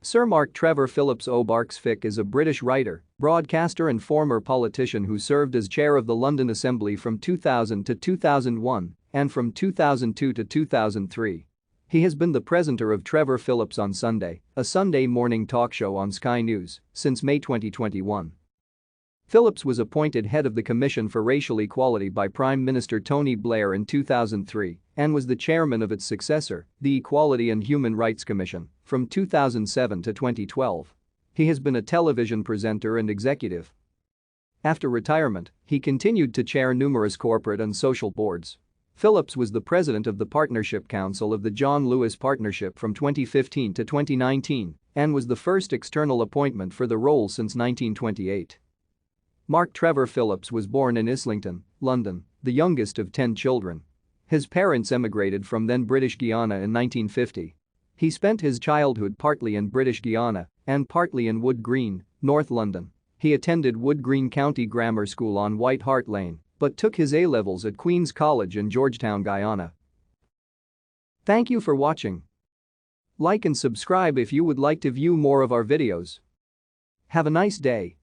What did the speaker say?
Sir Mark Trevor Phillips O'Barks Fick is a British writer, broadcaster and former politician who served as chair of the London Assembly from 2000 to 2001 and from 2002 to 2003. He has been the presenter of Trevor Phillips on Sunday, a Sunday morning talk show on Sky News, since May 2021. Phillips was appointed head of the Commission for Racial Equality by Prime Minister Tony Blair in 2003 and was the chairman of its successor, the Equality and Human Rights Commission, from 2007 to 2012. He has been a television presenter and executive. After retirement, he continued to chair numerous corporate and social boards. Phillips was the president of the Partnership Council of the John Lewis Partnership from 2015 to 2019 and was the first external appointment for the role since 1928. Mark Trevor Phillips was born in Islington, London, the youngest of 10 children. His parents emigrated from then British Guiana in 1950. He spent his childhood partly in British Guiana and partly in Wood Green, North London. He attended Wood Green County Grammar School on White Hart Lane but took his A-levels at Queen's College in Georgetown, Guyana. Thank you for watching. Like and subscribe if you would like to view more of our videos. Have a nice day.